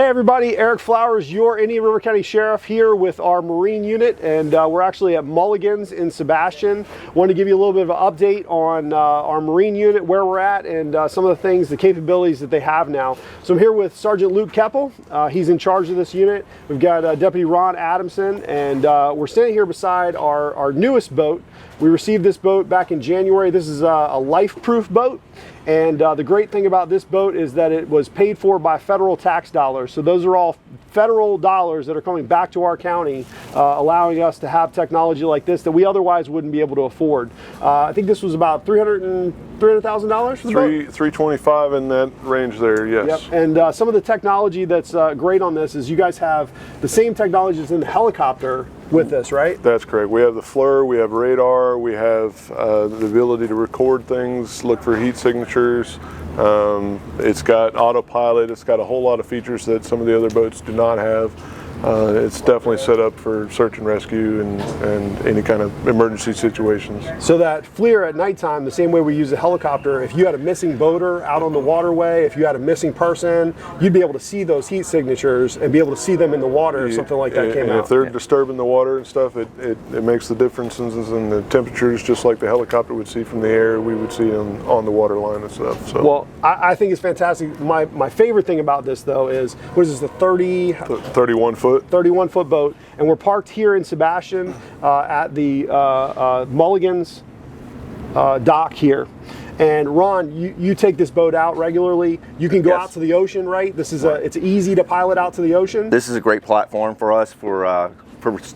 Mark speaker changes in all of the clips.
Speaker 1: Hey everybody, Eric Flowers, your Indian River County Sheriff here with our Marine unit, and we're actually at Mulligan's in Sebastian. Wanted to give you a little bit of an update on our Marine unit, where we're at, and some of the things, the capabilities that they have now. So I'm here with Sergeant Luke Keppel. He's in charge of this unit. We've got Deputy Ron Adamson, and we're standing here beside our newest boat. We received this boat back in January. This is a life-proof boat. And the great thing about this boat is that it was paid for by federal tax dollars. So those are all federal dollars that are coming back to our county, allowing us to have technology like this that we otherwise wouldn't be able to afford. I think this was about $300,000 for the boat?
Speaker 2: $325 in that range there, yes.
Speaker 1: Yep. And some of the technology that's great on this is you guys have the same technology that's in the helicopter with this, right?
Speaker 2: That's correct. We have the FLIR, we have radar, we have the ability to record things, look for heat signatures. It's got autopilot. It's got a whole lot of features that some of the other boats do not have. It's definitely set up for search and rescue and any kind of emergency situations.
Speaker 1: So that FLIR at nighttime, the same way we use a helicopter, if you had a missing boater out on the waterway, if you had a missing person, you'd be able to see those heat signatures and be able to see them in the water if something like that came out.
Speaker 2: If they're disturbing the water and stuff, it makes the differences in the temperatures, just like the helicopter would see from the air, we would see them on the water line and stuff. So.
Speaker 1: Well, I think it's fantastic. My favorite thing about this, though, is, what is this, the
Speaker 2: 31 foot?
Speaker 1: 31 foot boat, and we're parked here in Sebastian at the Mulligan's dock here. And Ron, you take this boat out regularly. You can go out to the ocean, right? This is it's easy to pilot out to the ocean.
Speaker 3: This is a great platform for us for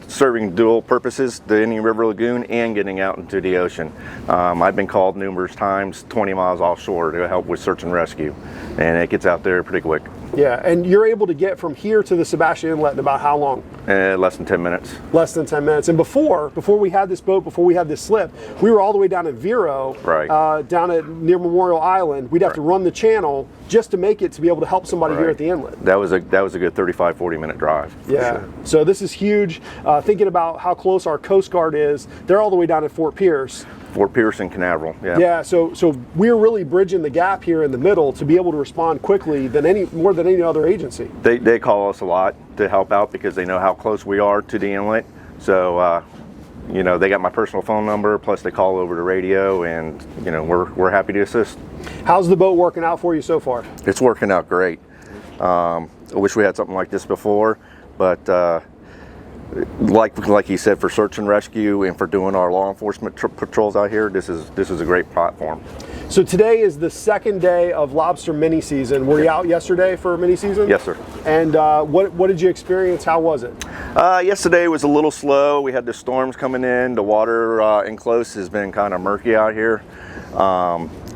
Speaker 3: serving dual purposes, the Indian River Lagoon and getting out into the ocean. I've been called numerous times 20 miles offshore to help with search and rescue, and it gets out there pretty quick.
Speaker 1: Yeah, and you're able to get from here to the Sebastian Inlet in about how long?
Speaker 3: Less than 10 minutes.
Speaker 1: Less than 10 minutes. And before we had this boat, before we had this slip, we were all the way down at Vero, down at near Memorial Island. We'd have to run the channel just to make it to be able to help somebody here at the inlet.
Speaker 3: That was a good 35-40 minute drive.
Speaker 1: Yeah, sure. So this is huge. Thinking about how close our Coast Guard is, they're all the way down at Fort Pierce.
Speaker 3: Fort Pierce and Canaveral, yeah.
Speaker 1: Yeah, so we're really bridging the gap here in the middle to be able to respond quickly more than any other agency.
Speaker 3: They call us a lot to help out because they know how close we are to the inlet. So, you know, they got my personal phone number, plus they call over the radio, and, you know, we're happy to assist.
Speaker 1: How's the boat working out for you so far?
Speaker 3: It's working out great. I wish we had something like this before, but like you said, for search and rescue and for doing our law enforcement patrols out here, this is a great platform.
Speaker 1: So today is the second day of lobster mini season. Were you out yesterday for mini season?
Speaker 3: Yes, sir.
Speaker 1: And what did you experience? How was it?
Speaker 3: Yesterday was a little slow. We had the storms coming in. The water enclosed has been kind of murky out here.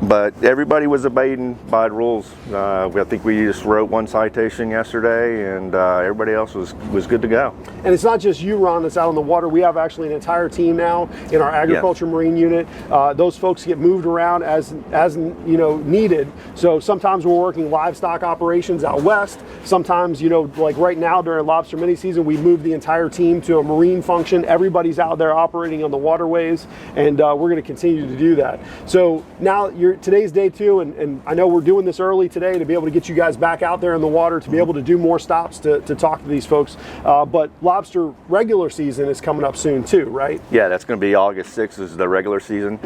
Speaker 3: But everybody was abiding by the rules. I think we just wrote one citation yesterday, and everybody else was good to go.
Speaker 1: And it's not just you, Ron, that's out on the water. We have actually an entire team now in our agriculture marine unit. Those folks get moved around as you know, needed. So sometimes we're working livestock operations out west. Sometimes, you know, like right now during lobster mini season, we moved the entire team to a marine function. Everybody's out there operating on the waterways, and we're going to continue to do that. So now today's day 2, and I know we're doing this early today to be able to get you guys back out there in the water, to be able to do more stops to talk to these folks. But lobster regular season is coming up soon too, right?
Speaker 3: Yeah, that's going to be August 6th is the regular season.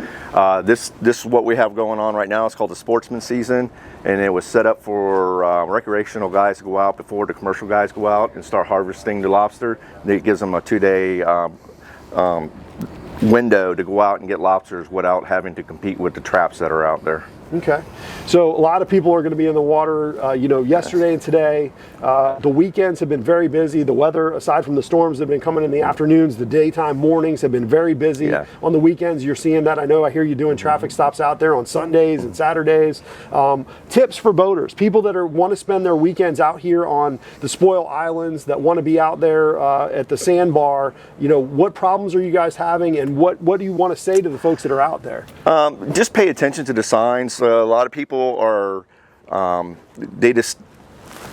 Speaker 3: This is what we have going on right now. It's called the sportsman season, and it was set up for recreational guys to go out before the commercial guys go out and start harvesting the lobster. It gives them a 2-day window to go out and get lobsters without having to compete with the traps that are out there.
Speaker 1: Okay, so a lot of people are going to be in the water, you know, yesterday and today. The weekends have been very busy. The weather, aside from the storms that have been coming in the afternoons, the daytime mornings have been very busy. Yeah. On the weekends, you're seeing that. I hear you doing traffic stops out there on Sundays and Saturdays. Tips for boaters, people that want to spend their weekends out here on the Spoil Islands, that want to be out there at the sandbar. You know, what problems are you guys having, and what do you want to say to the folks that are out there?
Speaker 3: Just pay attention to the signs. A lot of people are, they just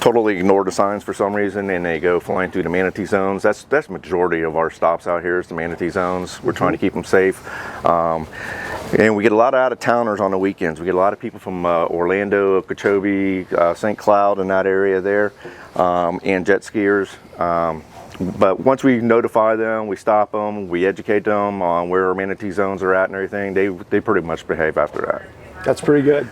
Speaker 3: totally ignore the signs for some reason, and they go flying through the manatee zones. That's the majority of our stops out here is the manatee zones. We're trying to keep them safe. And we get a lot of out-of-towners on the weekends. We get a lot of people from Orlando, Okeechobee, St. Cloud, in that area there, and jet skiers. But once we notify them, we stop them, we educate them on where our manatee zones are at and everything, they pretty much behave after that.
Speaker 1: That's pretty good.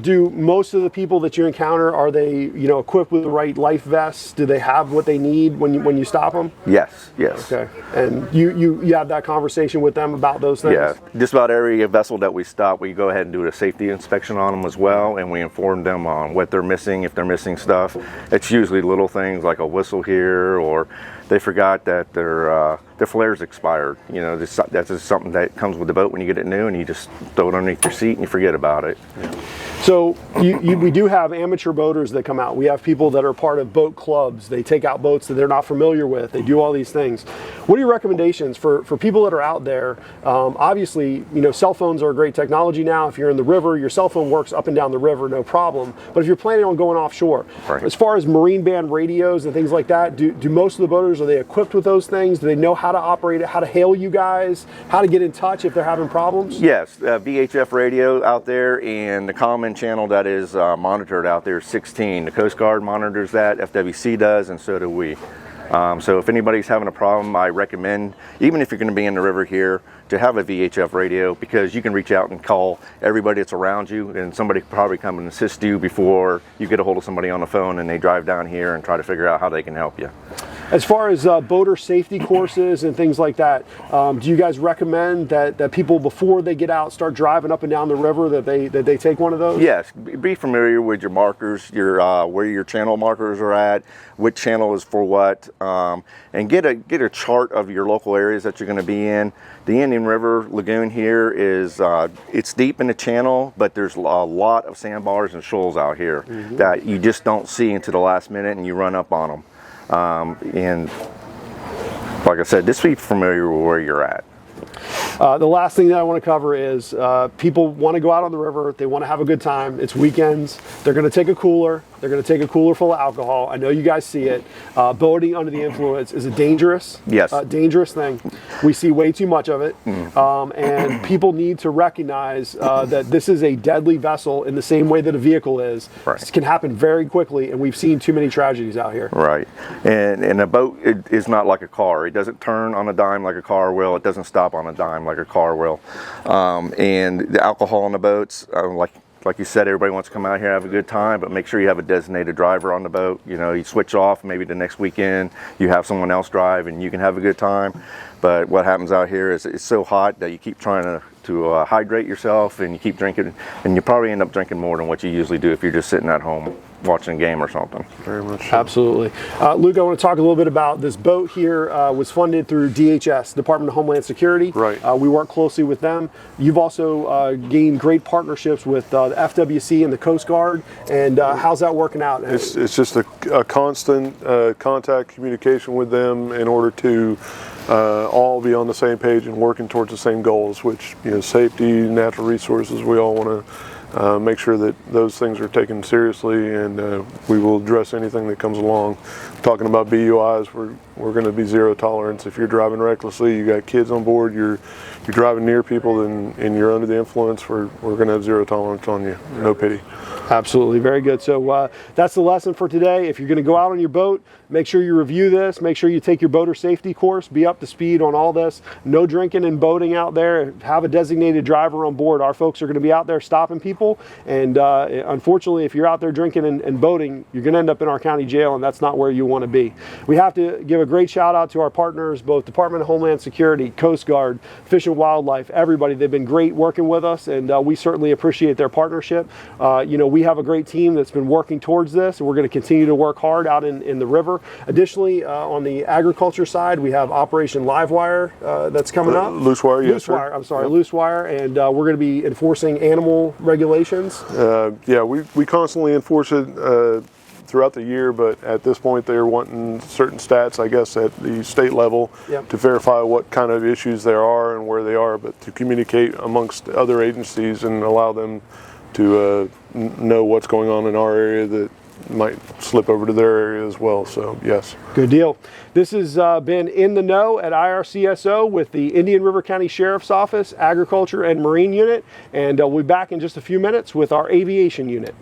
Speaker 1: Do most of the people that you encounter, are they, equipped with the right life vests? Do they have what they need when you stop them?
Speaker 3: Yes, yes.
Speaker 1: Okay. And you have that conversation with them about those things?
Speaker 3: Yeah, just about every vessel that we stop, we go ahead and do a safety inspection on them as well, and we inform them on what they're missing, if they're missing stuff. It's usually little things like a whistle here, or they forgot that their flare's expired. That's just something that comes with the boat when you get it new, and you just throw it underneath your seat and you forget about it.
Speaker 1: Yeah. So we do have amateur boaters that come out. We have people that are part of boat clubs. They take out boats that they're not familiar with. They do all these things. What are your recommendations for people that are out there? Obviously, cell phones are a great technology now. If you're in the river, your cell phone works up and down the river, no problem. But if you're planning on going offshore,
Speaker 3: right.
Speaker 1: As far as marine band radios and things like that, do most of the boaters, are they equipped with those things? Do they know how to operate it, how to hail you guys, how to get in touch if they're having problems?
Speaker 3: Yes, VHF radio out there, and the common channel that is monitored out there is 16. The Coast Guard monitors that, FWC does, and so do we. So if anybody's having a problem, I recommend, even if you're going to be in the river here, to have a VHF radio, because you can reach out and call everybody that's around you, and somebody could probably come and assist you before you get a hold of somebody on the phone and they drive down here and try to figure out how they can help you.
Speaker 1: As far as boater safety courses and things like that, do you guys recommend that people, before they get out, start driving up and down the river, that they take one of those?
Speaker 3: Yes, be familiar with your markers, your where your channel markers are at, which channel is for what, and get a chart of your local areas that you're going to be in. The Indian River Lagoon here is it's deep in the channel, but there's a lot of sandbars and shoals out here that you just don't see until the last minute, and you run up on them. And like I said, just be familiar with where you're at.
Speaker 1: The last thing that I want to cover is people want to go out on the river. They want to have a good time. It's weekends. They're going to take a cooler. They're going to take a cooler full of alcohol. I know you guys see it. Boating under the influence is a dangerous thing. We see way too much of it. And people need to recognize that this is a deadly vessel in the same way that a vehicle is.
Speaker 3: Right.
Speaker 1: This can happen very quickly, and we've seen too many tragedies out here.
Speaker 3: Right. And a boat is not like a car. It doesn't turn on a dime like a car will. It doesn't stop on a dime like a car will. And the alcohol on the boats, like you said, everybody wants to come out here and have a good time, but make sure you have a designated driver on the boat. You switch off, maybe the next weekend you have someone else drive and you can have a good time. But what happens out here is it's so hot that you keep trying to hydrate yourself, and you keep drinking, and you probably end up drinking more than what you usually do if you're just sitting at home watching a game or something.
Speaker 2: Very much so.
Speaker 1: Absolutely. Luke, I want to talk a little bit about this boat here. Was funded through DHS, Department of Homeland Security.
Speaker 2: Right.
Speaker 1: We work closely with them. You've also gained great partnerships with the FWC and the Coast Guard. And how's that working out?
Speaker 2: It's just a constant contact communication with them in order to all be on the same page and working towards the same goals, which, safety, natural resources. We all want to make sure that those things are taken seriously, and we will address anything that comes along. Talking about BUIs, we're going to be zero tolerance. If you're driving recklessly, you got kids on board, you're driving near people, and you're under the influence, we're going to have zero tolerance on you. No pity.
Speaker 1: Absolutely. Very good. So that's the lesson for today. If you're going to go out on your boat, make sure you review this. Make sure you take your boater safety course. Be up to speed on all this. No drinking and boating out there. Have a designated driver on board. Our folks are going to be out there stopping people. And unfortunately, if you're out there drinking and boating, you're going to end up in our county jail, and that's not where you want to be. We have to give a great shout out to our partners, both Department of Homeland Security, Coast Guard, Fish and Wildlife, everybody. They've been great working with us, and we certainly appreciate their partnership. We have a great team that's been working towards this, and we're going to continue to work hard out in the river. Additionally, on the agriculture side, we have Operation Livewire that's coming up.
Speaker 2: Loose wire, yes, sir.
Speaker 1: I'm sorry, loose wire, and we're going to be enforcing animal regulations.
Speaker 2: We constantly enforce it throughout the year, but at this point they're wanting certain stats, I guess, at the state level to verify what kind of issues there are and where they are, but to communicate amongst other agencies and allow them to know what's going on in our area, that might slip over to their area as well. So yes.
Speaker 1: Good deal. This has been In the Know at IRCSO with the Indian River County Sheriff's Office Agriculture and Marine Unit, and we'll be back in just a few minutes with our aviation unit.